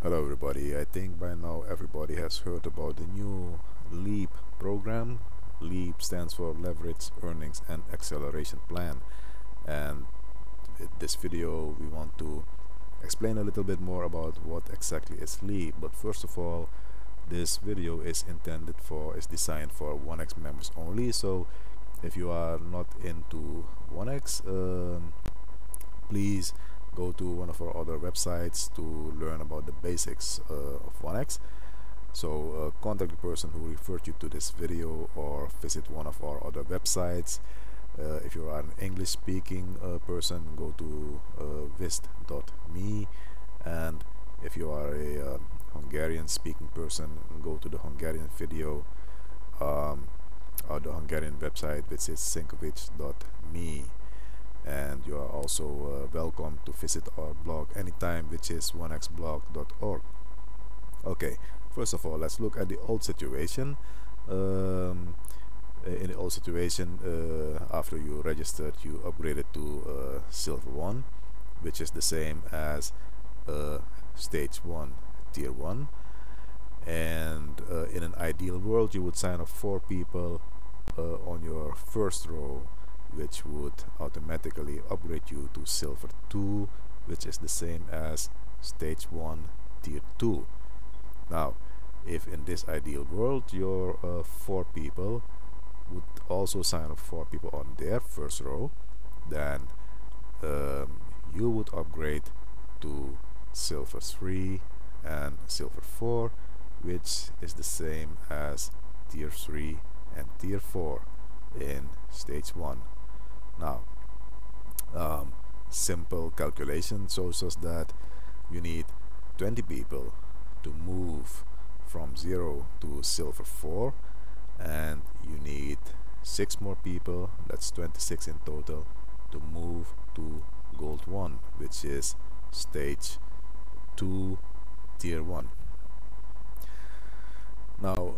Hello everybody, I think by now everybody has heard about the new LEAP program. LEAP stands for Leverage, Earnings and Acceleration Plan, and in this video we want to explain a little bit more about what exactly is LEAP. But first of all, this video is designed for OneX members only, so if you are not into OneX, please go to one of our other websites to learn about the basics of OneX. So contact the person who referred you to this video or visit one of our other websites. If you are an English speaking person, go to vist.me, and if you are a Hungarian speaking person, go to the Hungarian video or the Hungarian website, which is sinkovic.me. And you are also welcome to visit our blog anytime, which is onexblog.org. Okay, first of all, let's look at the old situation. In the old situation, after you registered, you upgraded to Silver 1, which is the same as Stage 1, Tier 1. And in an ideal world, you would sign up 4 people on your first row, which would automatically upgrade you to Silver 2, which is the same as Stage 1, Tier 2. Now, if in this ideal world your 4 people would also sign up 4 people on their first row, then you would upgrade to Silver 3 and Silver 4, which is the same as Tier 3 and Tier 4 in Stage 1. Now, simple calculation shows us that you need 20 people to move from 0 to Silver 4, and you need 6 more people, that's 26 in total, to move to Gold 1, which is Stage 2, Tier 1. Now,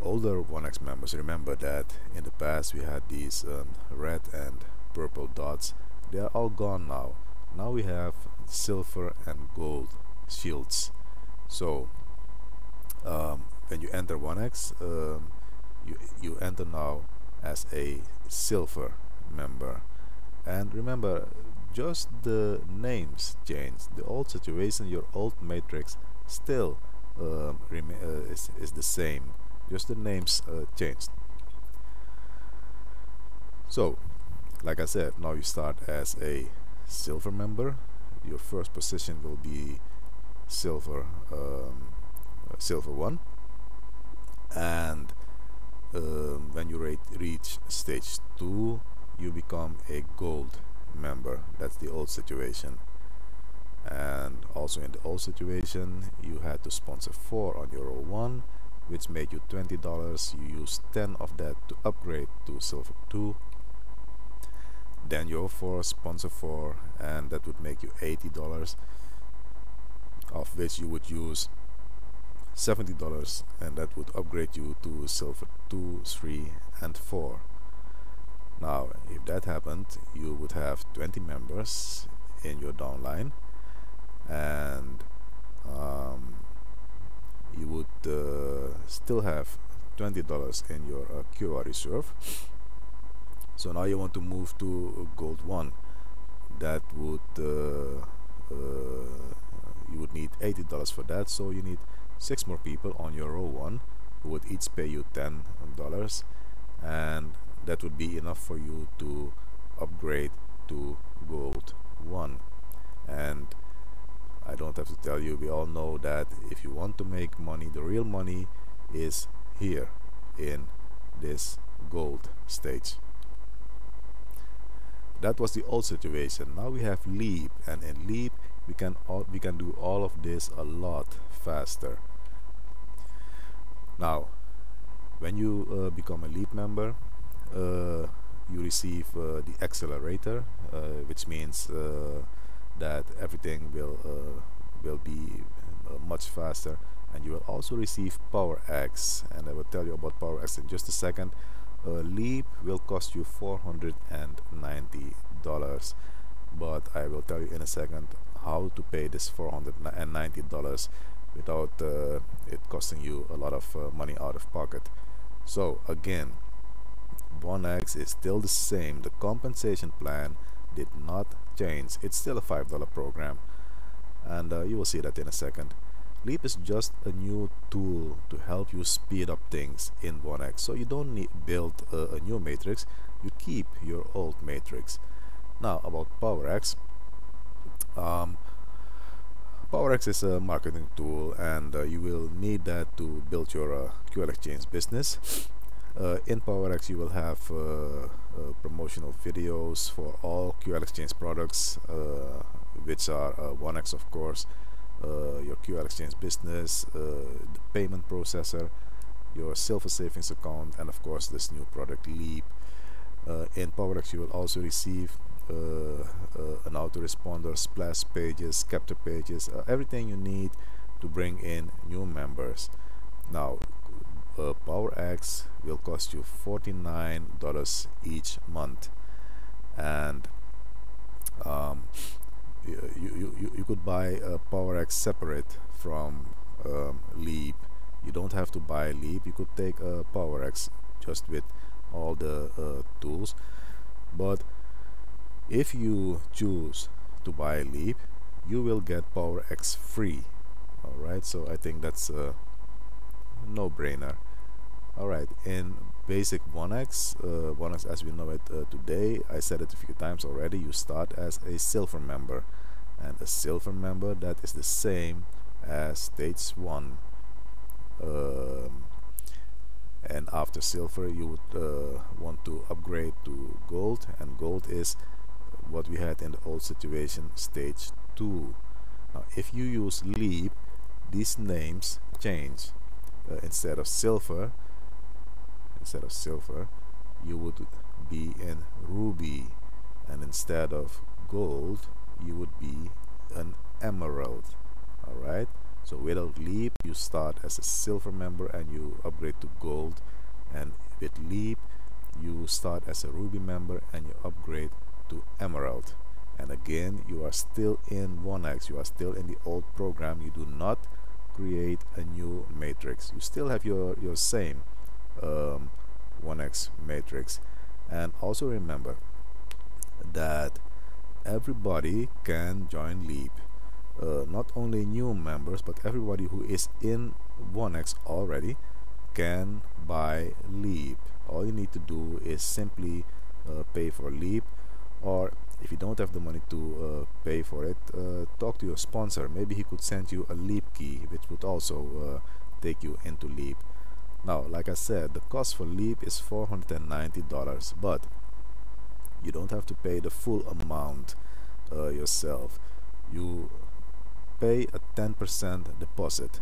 older OneX members remember that in the past we had these red and purple dots. They are all gone now. Now we have silver and gold shields. So when you enter OneX, you enter now as a silver member. And remember, just the names change. The old situation, your old matrix still is the same, just the names changed. So like I said, now you start as a silver member. Your first position will be silver 1, and when you reach Stage 2, you become a gold member. That's the old situation. And also in the old situation, you had to sponsor 4 on your row 1, which made you $20. You used 10 of that to upgrade to Silver 2. Then your 4 sponsor 4, and that would make you $80, of which you would use $70, and that would upgrade you to Silver 2, 3 and 4. Now if that happened, you would have 20 members in your downline, and you would still have $20 in your QR reserve. So now you want to move to Gold 1. That would you would need $80 for that, so you need 6 more people on your row 1 who would each pay you $10, and that would be enough for you to upgrade to Gold 1. And I don't have to tell you, we all know that if you want to make money, the real money is here in this gold stage. That was the old situation. Now we have LEAP, and in LEAP we can do all of this a lot faster. Now when you become a LEAP member, you receive the accelerator, which means that everything will be much faster, and you will also receive PowerX, and I will tell you about PowerX in just a second. LEAP will cost you $490, but I will tell you in a second how to pay this $490 without it costing you a lot of money out of pocket. So again, OneX is still the same. The compensation plan did not change. It's still a $5 program, and you will see that in a second. Leap is just a new tool to help you speed up things in OneX. So you don't need build a new matrix, you keep your old matrix. Now about PowerX. PowerX is a marketing tool, and you will need that to build your QLxChange business. In PowerX you will have promotional videos for all QLxChange products, which are OneX, of course, your QLxChange business, the payment processor, your silver savings account, and of course this new product Leap. In PowerX you will also receive an autoresponder, splash pages, capture pages, everything you need to bring in new members. Now PowerX will cost you $49 each month, and you could buy PowerX separate from Leap. You don't have to buy Leap. You could take PowerX just with all the tools, but if you choose to buy Leap, you will get PowerX free. Alright, so I think that's a no-brainer. Alright, in basic OneX, OneX as we know it today, I said it a few times already, you start as a silver member, and a silver member, that is the same as stage 1. And after silver you would want to upgrade to gold, and gold is what we had in the old situation, stage 2. Now if you use Leap, these names change. Instead of silver, you would be in ruby, and instead of gold you would be an emerald. Alright, so without Leap you start as a silver member and you upgrade to gold, and with Leap you start as a ruby member and you upgrade to emerald. And again, you are still in OneX, you are still in the old program. You do not create a new matrix. You still have your same OneX matrix. And also remember that everybody can join Leap. Not only new members, but everybody who is in OneX already can buy Leap. All you need to do is simply pay for Leap, or if you don't have the money to pay for it, talk to your sponsor. Maybe he could send you a Leap key, which would also take you into Leap. Now, like I said, the cost for Leap is $490, but you don't have to pay the full amount yourself. You pay a 10% deposit,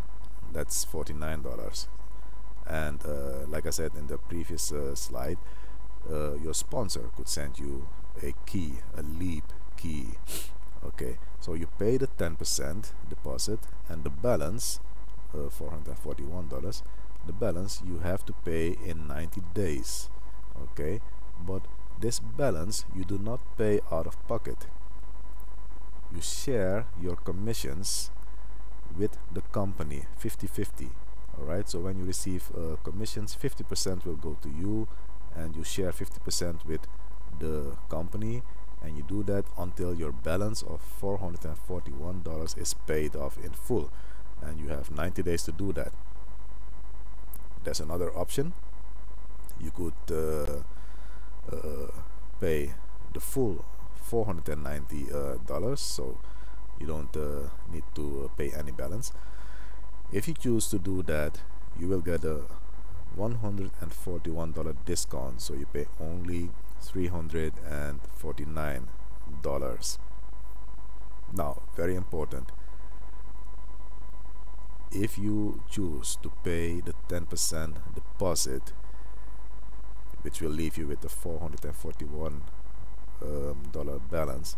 that's $49, and like I said in the previous slide, your sponsor could send you a key, a Leap key. Okay, so you pay the 10% deposit, and the balance, $441, the balance you have to pay in 90 days. Okay, but this balance you do not pay out of pocket. You share your commissions with the company 50-50. Alright, so when you receive commissions, 50% will go to you, and you share 50% with the company, and you do that until your balance of $441 is paid off in full, and you have 90 days to do that. There's another option. You could pay the full $490, so you don't need to pay any balance. If you choose to do that, you will get a $141 discount, so you pay only $349. Now, very important, if you choose to pay the 10% deposit, which will leave you with the $441 balance,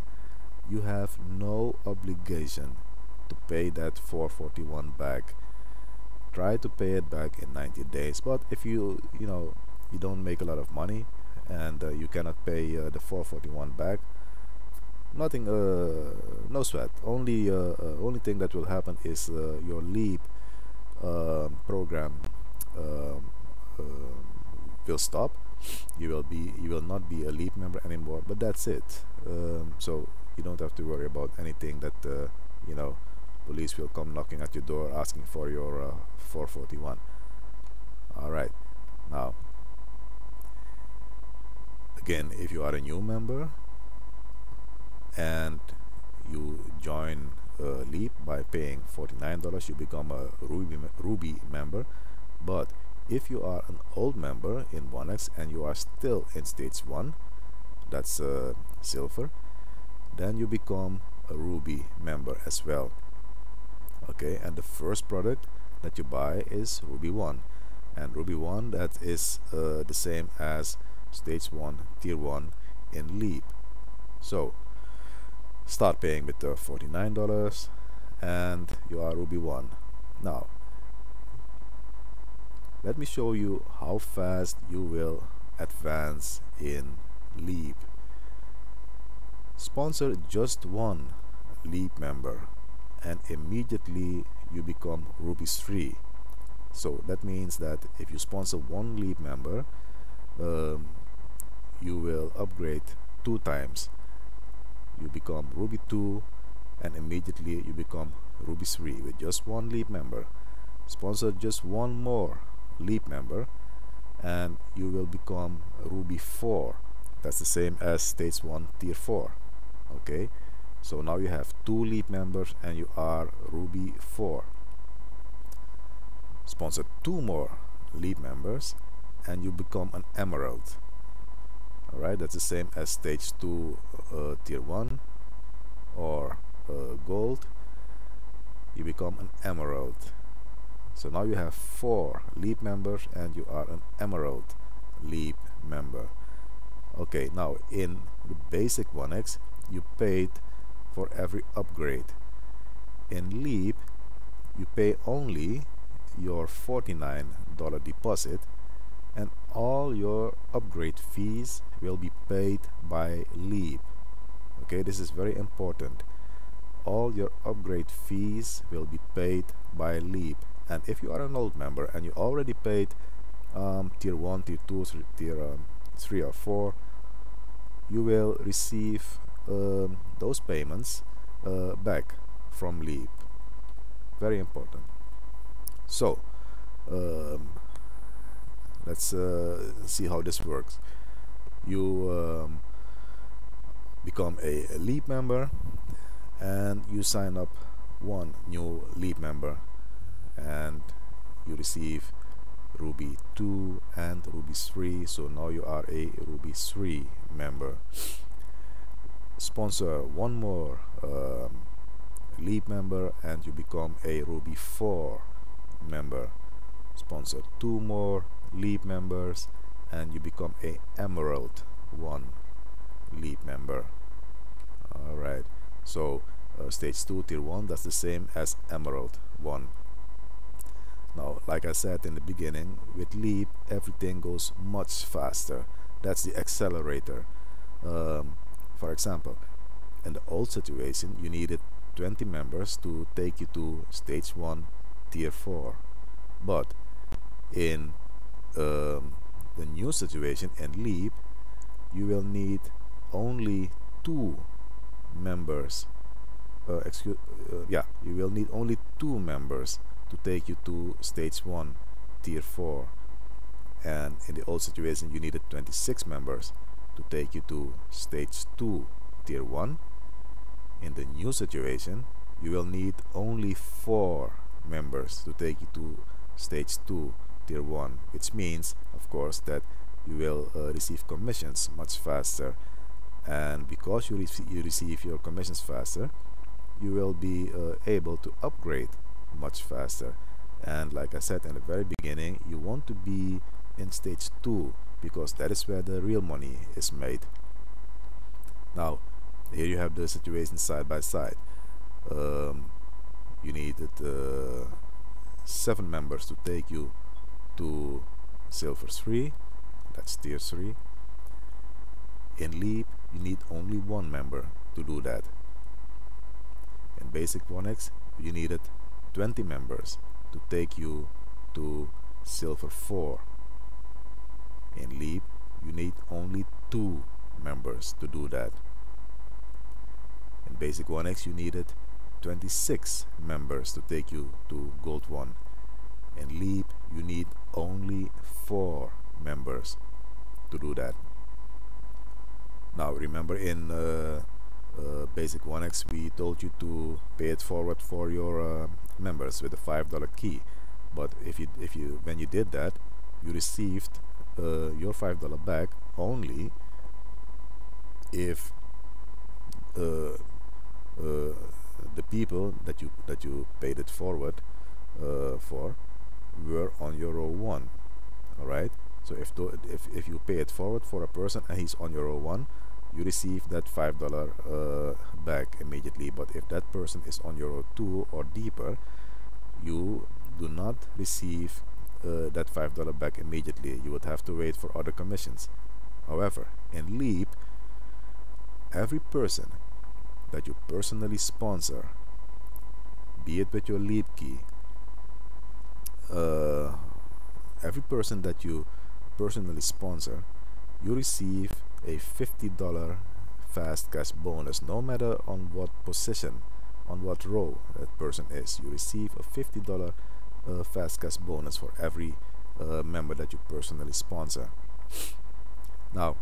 you have no obligation to pay that $441 back. Try to pay it back in 90 days, but if you don't make a lot of money and you cannot pay the $441 back, nothing, no sweat. Only thing that will happen is your leap program um, um, will stop. You will not be a leap member anymore, but that's it. So you don't have to worry about anything that you know, police will come knocking at your door asking for your 441. All right. Now, again, if you are a new member and you join Leap by paying $49, you become a Ruby member. But if you are an old member in OneX and you are still in stage 1, that's silver, then you become a Ruby member as well. Okay, and the first product that you buy is Ruby 1, and Ruby 1, that is the same as stage 1 tier 1 in Leap. So start paying with the $49 and you are Ruby 1. Now let me show you how fast you will advance in Leap. Sponsor just one Leap member and immediately you become Ruby 3. So that means that if you sponsor one Leap member, you will upgrade 2 times. You become Ruby 2 and immediately you become Ruby 3 with just one Leap member. Sponsor just one more Leap member and you will become Ruby 4. That's the same as stage 1 tier 4. Okay, so now you have 2 Leap members and you are Ruby 4. Sponsor 2 more Leap members and you become an Emerald. Alright, that's the same as stage 2 tier 1 or Gold. You become an Emerald. So now you have 4 Leap members and you are an Emerald Leap member. Okay, now in the basic OneX you paid for every upgrade. In Leap you pay only your $49 deposit and all your upgrade fees will be paid by Leap. Okay, this is very important. All your upgrade fees will be paid by Leap. And if you are an old member and you already paid tier 1, tier 2, tier 3 or 4, you will receive those payments back from Leap. Very important. So let's see how this works. You become a Leap member and you sign up one new Leap member and you receive Ruby 2 and Ruby 3. So now you are a Ruby 3 member. Sponsor one more Leap member and you become a Ruby 4 member. Sponsor 2 more Leap members and you become a Emerald 1 Leap member. Alright, so stage 2 tier 1, that's the same as Emerald 1. Now, like I said in the beginning, with Leap everything goes much faster. That's the accelerator. For example, in the old situation you needed 20 members to take you to stage 1 tier 4, but in the new situation in Leap you will need only 2 members. You will need only 2 members to take you to stage 1 tier 4, and in the old situation you needed 26 members to take you to stage 2 tier 1. In the new situation you will need only 4 members to take you to stage 2 tier 1, which means of course that you will receive commissions much faster, and because you receive your commissions faster, you will be able to upgrade much faster. And like I said in the very beginning, you want to be in stage 2 because that is where the real money is made. Now here you have the situation side by side. You needed 7 members to take you to silver 3, that's tier 3. In Leap you need only 1 member to do that. In basic OneX, you needed 20 members to take you to silver 4. In Leap, you need only 2 members to do that. In basic OneX, you needed 26 members to take you to gold 1. In Leap, you need only 4 members to do that. Now remember, in basic OneX, we told you to pay it forward for your members with a $5 key. But when you did that, you received your $5 back only if the people that you paid it forward for were on your row 1. All right. So if you pay it forward for a person and he's on your row 1, you receive that $5 back immediately. But if that person is on your row 2 or deeper, you do not receive that $5 back immediately. You would have to wait for other commissions. However, in Leap, every person that you personally sponsor, be it with your Leap key, every person that you personally sponsor, you receive a $50 fast cash bonus, no matter on what position, on what row that person is. You receive a $50 fast cash bonus for every member that you personally sponsor. Now,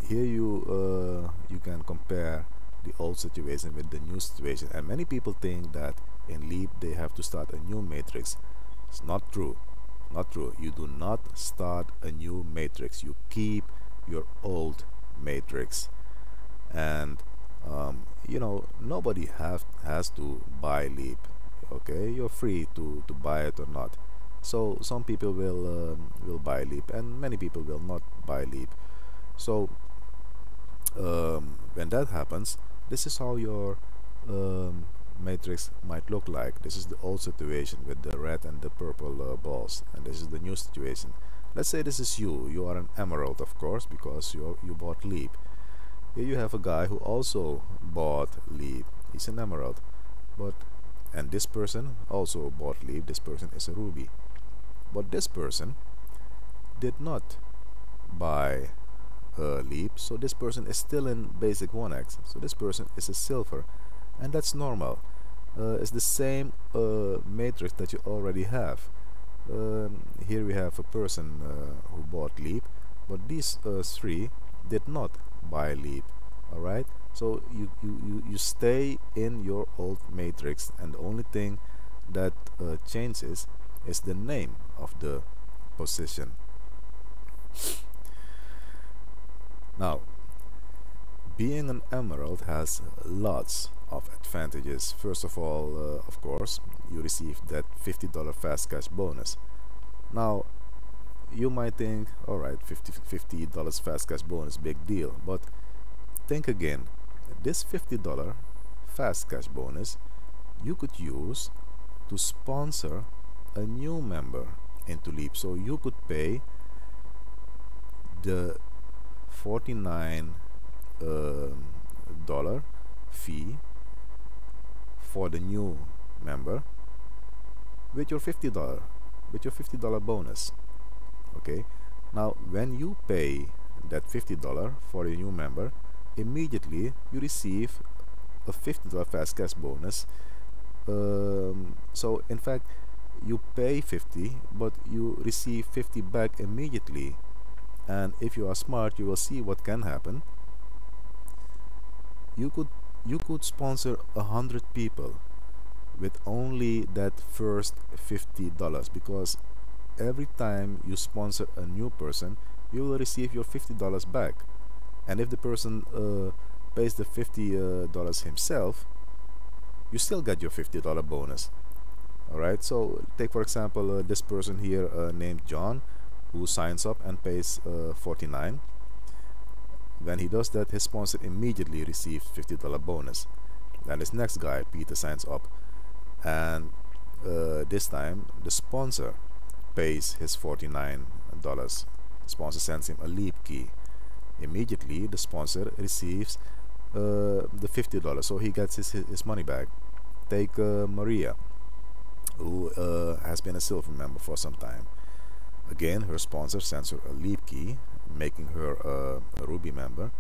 here you can compare the old situation with the new situation, and many people think that in Leap they have to start a new matrix. It's not true. Not true. You do not start a new matrix. You keep your old matrix, and you know, nobody has to buy Leap. Okay, you're free to buy it or not. So some people will buy Leap, and many people will not buy Leap. So when that happens, this is how your matrix might look like. This is the old situation with the red and the purple balls, and this is the new situation. Let's say this is you. You are an emerald, of course, because you bought Leap. Here you have a guy who also bought Leap. He's an emerald, and this person also bought Leap. This person is a ruby, but this person did not buy Leap, so this person is still in basic OneX. So this person is a silver, and that's normal. It's the same matrix that you already have. Here we have a person who bought Leap, but these 3 did not buy Leap. All right, so you stay in your old matrix, and the only thing that changes is the name of the position. Now, being an emerald has lots of advantages. First of all, of course, you receive that $50 fast cash bonus. Now, you might think, all right, $50 fast cash bonus, big deal. But think again, this $50 fast cash bonus you could use to sponsor a new member into Leap. So you could pay the $49 fee for the new member with your $50 bonus. Okay, now when you pay that $50 for a new member, immediately you receive a $50 fast cash bonus. So in fact, you pay 50, but you receive 50 back immediately. And if you are smart, you will see what can happen. You could sponsor 100 people with only that first $50, because every time you sponsor a new person, you will receive your $50 back. And if the person pays the $50 himself, you still get your $50 bonus. Alright, so take for example this person here named John, who signs up and pays $49. When he does that, his sponsor immediately receives $50 bonus. Then this next guy, Peter, signs up, and this time the sponsor pays his $49. The sponsor sends him a Leap key. Immediately the sponsor receives the $50, so he gets his money back. Take Maria, who has been a silver member for some time. Again, her sponsor sends her a leap key, making her a ruby member,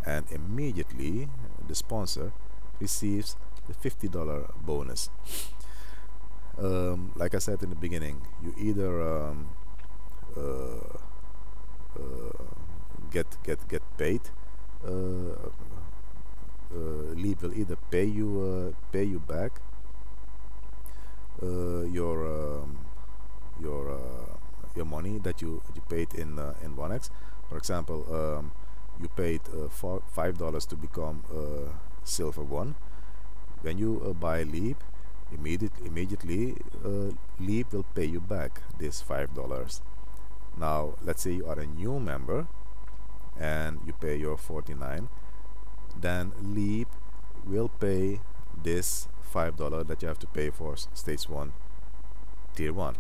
and immediately the sponsor receives the $50 bonus. Like I said in the beginning, you either uh, get paid. Leap will either pay you back your money that you paid in OneX. For example, you paid $5 to become silver 1. When you buy Leap, immediately Leap will pay you back this $5. Now let's say you are a new member and you pay your 49, then Leap will pay this $5 that you have to pay for stage 1 tier 1.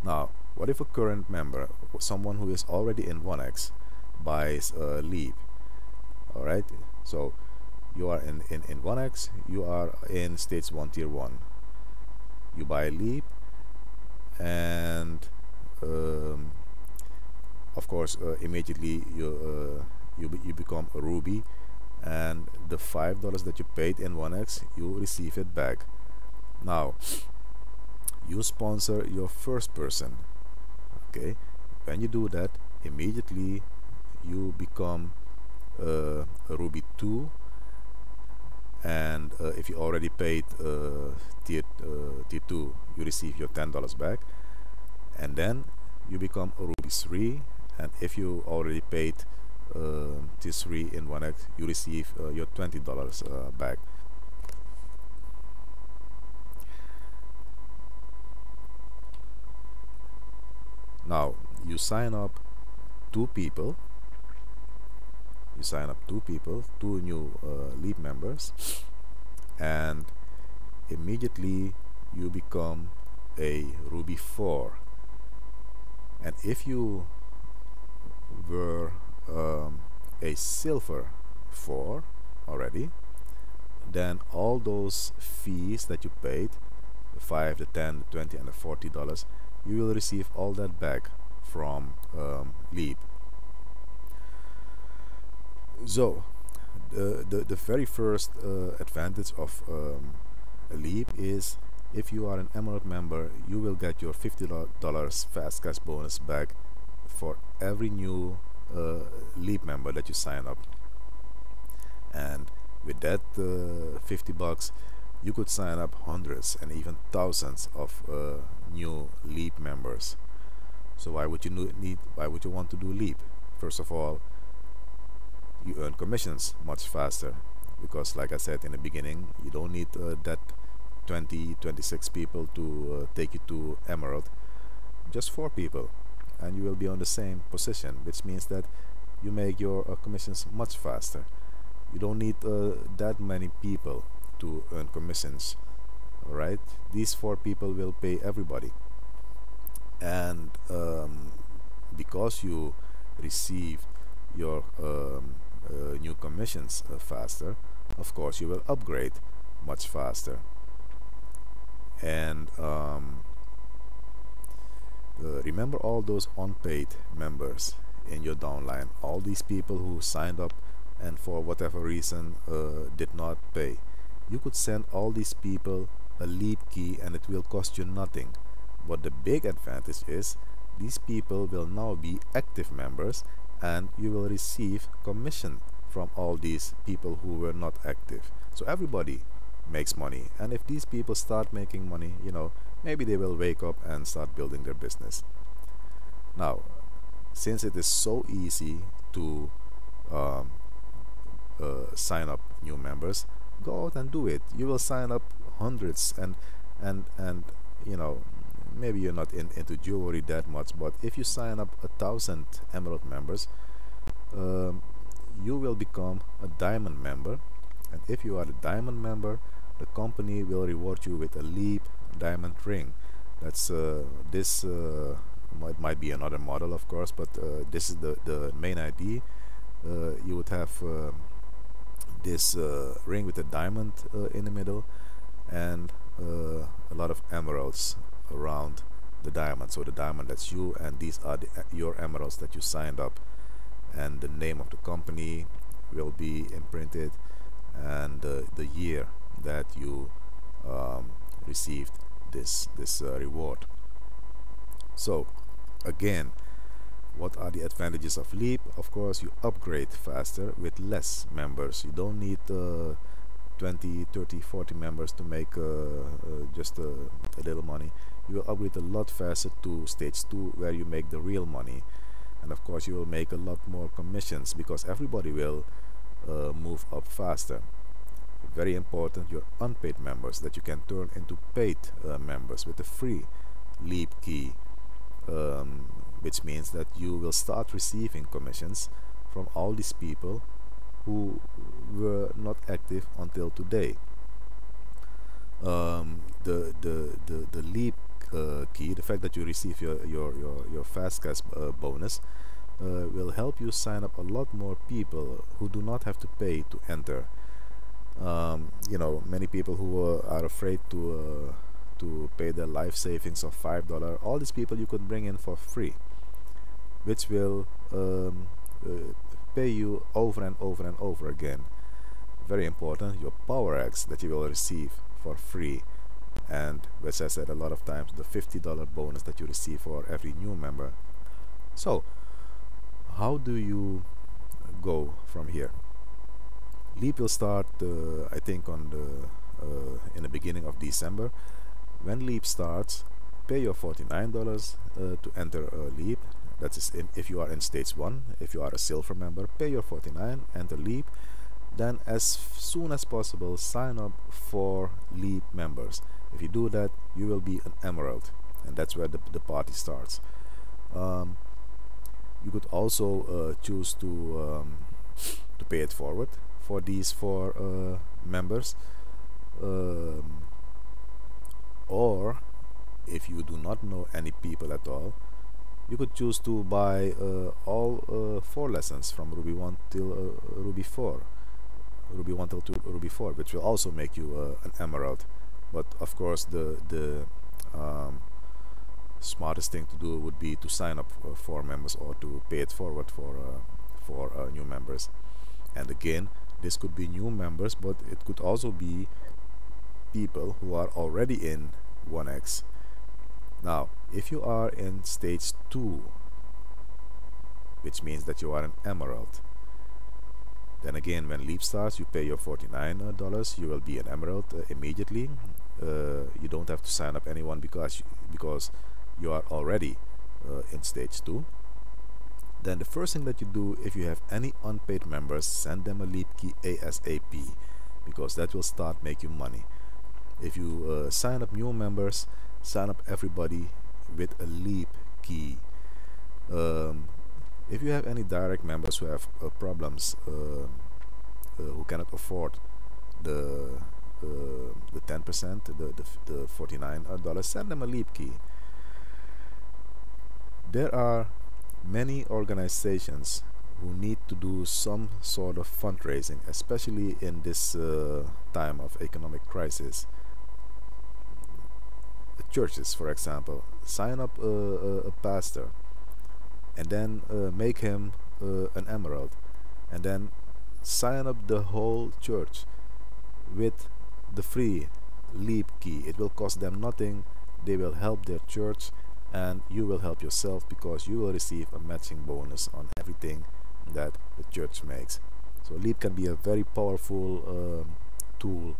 Now what if a current member, someone who is already in OneX, buys Leap? Alright, so you are in OneX, you are in stage 1 tier 1, you buy Leap, and of course immediately you become a ruby, and the $5 that you paid in OneX, you receive it back. Now you sponsor your first person. Okay, when you do that, immediately you become a ruby 2, and if you already paid tier 2, you receive your $10 back, and then you become a ruby 3, and if you already paid tier 3 in OneX, you receive your $20 back. Now you sign up two people, two new Leap members, and immediately you become a ruby 4. And if you were a silver 4 already, then all those fees that you paid, the 5, the 10, the 20, and the $40, you will receive all that back from Leap. So the very first advantage of a Leap is, if you are an Emerald member, you will get your $50 fast cash bonus back for every new Leap member that you sign up. And with that $50, you could sign up hundreds and even thousands of new Leap members. So why would you want to do Leap? First of all, you earn commissions much faster, because like I said in the beginning, you don't need that 26 people to take you to Emerald. Just 4 people and you will be on the same position, which means that you make your commissions much faster. You don't need that many people to earn commissions. Alright, these 4 people will pay everybody, and because you received your new commissions faster, of course you will upgrade much faster. And remember all those unpaid members in your downline, all these people who signed up and for whatever reason did not pay. You could send all these people a Leap key and it will cost you nothing. But the big advantage is, these people will now be active members and you will receive commission from all these people who were not active. So everybody makes money, and if these people start making money, you know, maybe they will wake up and start building their business. Now, since it is so easy to sign up new members, go out and do it. You will sign up hundreds, and you know, maybe you're not into jewelry that much, but if you sign up 1,000 Emerald members, you will become a diamond member, and if you are a diamond member, the company will reward you with a Leap diamond ring. That's might be another model, of course, but this is the main idea. you would have this ring with a diamond in the middle, and a lot of emeralds around the diamond. So the diamond, that's you, and these are your emeralds that you signed up, and the name of the company will be imprinted, and the year that you received this reward. So again, what are the advantages of Leap? Of course, you upgrade faster with less members. You don't need 20, 30, 40 members to make just a little money. You will upgrade a lot faster to stage 2, where you make the real money. And of course, you will make a lot more commissions, because everybody will move up faster. Very important, your unpaid members that you can turn into paid members with a free Leap key, which means that you will start receiving commissions from all these people who were not active until today. The Leap key, the fact that you receive your fast cash bonus, will help you sign up a lot more people who do not have to pay to enter. You know, many people who are afraid to pay their life savings of $5, all these people you could bring in for free, which will pay you over and over and over again. Very important, your PowerX that you will receive for free, and which I said a lot of times, the $50 bonus that you receive for every new member. So how do you go from here? Leap will start I think on the in the beginning of December. When Leap starts, pay your $49 to enter Leap. That is if you are in stage 1. If you are a silver member, pay your $49, enter Leap. Then as soon as possible, sign up for Leap members. If you do that, you will be an emerald, and that's where the party starts. You could also choose to pay it forward for these 4 members, or if you do not know any people at all, you could choose to buy all 4 lessons from Ruby 1 till Ruby 4, Ruby 1 till Ruby 4, which will also make you an emerald. But of course, the smartest thing to do would be to sign up for members, or to pay it forward for new members. And again, this could be new members, but it could also be people who are already in OneX. Now, if you are in stage 2, which means that you are an emerald, then again, when Leap starts, you pay your $49, you will be an emerald immediately. You don't have to sign up anyone, because you are already in stage 2. Then the first thing that you do, if you have any unpaid members, send them a Leap key ASAP, because that will start making money. If you sign up new members, sign up everybody with a Leap key. If you have any direct members who have problems, who cannot afford the 10%, the $49, send them a Leap key. There are many organizations who need to do some sort of fundraising, especially in this time of economic crisis. Churches, for example, sign up a pastor, and then make him an emerald, and then sign up the whole church with the free Leap key. It will cost them nothing. They will help their church, and you will help yourself, because you will receive a matching bonus on everything that the church makes. So Leap can be a very powerful tool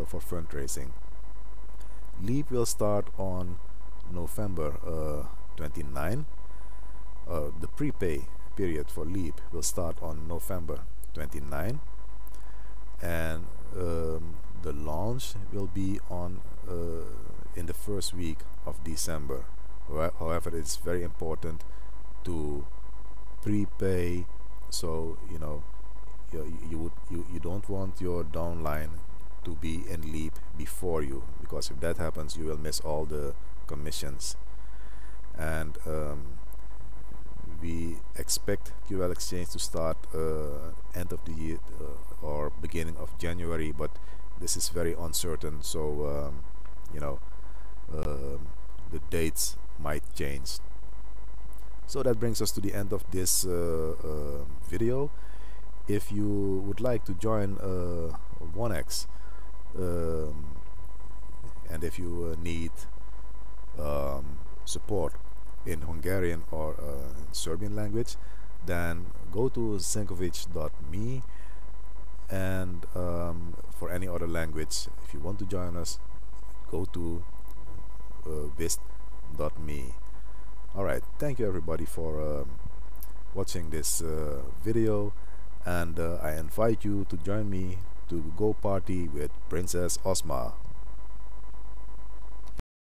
for fundraising. Leap will start on November 29. The prepay period for Leap will start on November 29, and the launch will be on in the first week of December. However, it's very important to prepay, so you know you don't want your downline to be in Leap before you, because if that happens, you will miss all the commissions. And we expect QLxChange to start end of the year or beginning of January, but this is very uncertain, so you know, the dates might change. So that brings us to the end of this video. If you would like to join OneX, and if you need support in Hungarian or Serbian language, then go to zenkovic.me, and for any other language, if you want to join us, go to vist.me. Alright, thank you everybody for watching this video, and I invite you to join me to go party with Princess Ozma.